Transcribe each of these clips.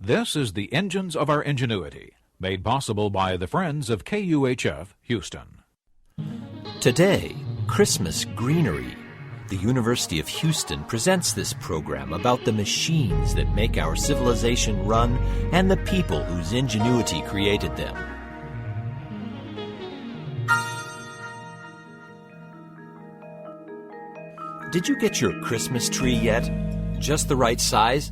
This is the Engines of Our Ingenuity, made possible by the Friends of KUHF Houston. Today, Christmas Greenery. The University of Houston presents this program about the machines that make our civilization run and the people whose ingenuity created them. Did you get your Christmas tree yet? Just the right size?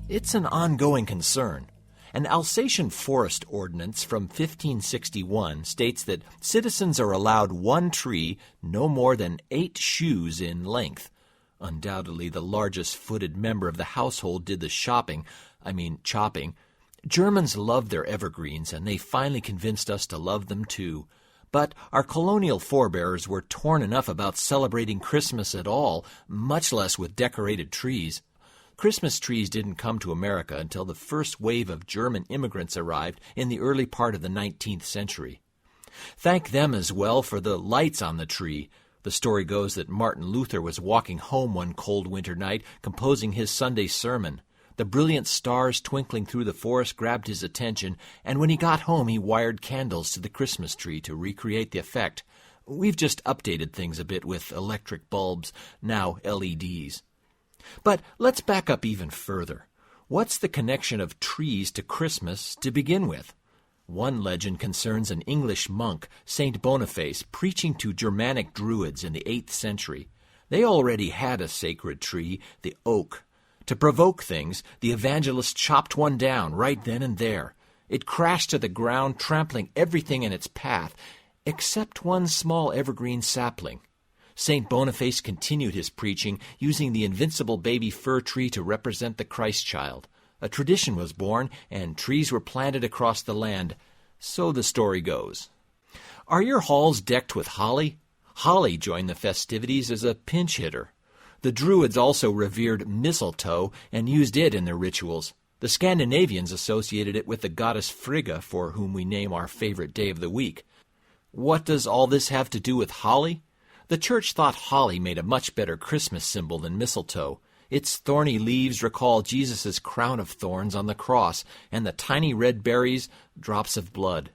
It's an ongoing concern. An Alsatian forest ordinance from 1561 states that citizens are allowed one tree no more than 8 shoes in length. Undoubtedly, the largest-footed member of the household did the chopping. Germans loved their evergreens, and they finally convinced us to love them too. But our colonial forebears were torn enough about celebrating Christmas at all, much less with decorated trees. Christmas trees didn't come to America until the first wave of German immigrants arrived in the early part of the 19th century. Thank them as well for the lights on the tree. The story goes that Martin Luther was walking home one cold winter night, composing his Sunday sermon. The brilliant stars twinkling through the forest grabbed his attention, and when he got home he wired candles to the Christmas tree to recreate the effect. We've just updated things a bit with electric bulbs, now LEDs. But let's back up even further. What's the connection of trees to Christmas to begin with? One legend concerns an English monk, Saint Boniface, preaching to Germanic Druids in the 8th century. They already had a sacred tree, the oak. To provoke things, the evangelist chopped one down right then and there. It crashed to the ground, trampling everything in its path, except one small evergreen sapling. St. Boniface continued his preaching, using the invincible baby fir tree to represent the Christ child. A tradition was born, and trees were planted across the land. So the story goes. Are your halls decked with holly? Holly joined the festivities as a pinch hitter. The Druids also revered mistletoe and used it in their rituals. The Scandinavians associated it with the goddess Frigga, for whom we name our favorite day of the week. What does all this have to do with holly? The church thought holly made a much better Christmas symbol than mistletoe. Its thorny leaves recall Jesus' crown of thorns on the cross, and the tiny red berries, drops of blood.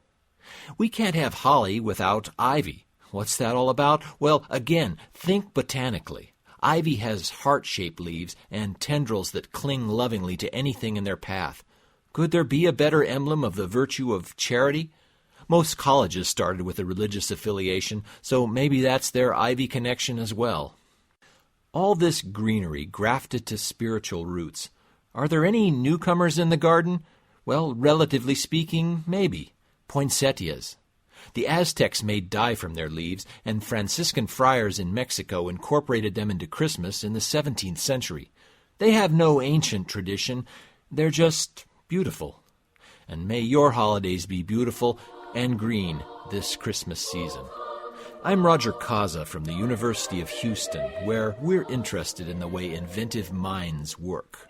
We can't have holly without ivy. What's that all about? Well, again, think botanically. Ivy has heart-shaped leaves and tendrils that cling lovingly to anything in their path. Could there be a better emblem of the virtue of charity? Most colleges started with a religious affiliation, so maybe that's their ivy connection as well. All this greenery grafted to spiritual roots. Are there any newcomers in the garden? Well, relatively speaking, maybe. Poinsettias. The Aztecs made dye from their leaves, and Franciscan friars in Mexico incorporated them into Christmas in the 17th century. They have no ancient tradition. They're just beautiful. And may your holidays be beautiful and green this Christmas season. I'm Roger Kaza from the University of Houston, where we're interested in the way inventive minds work.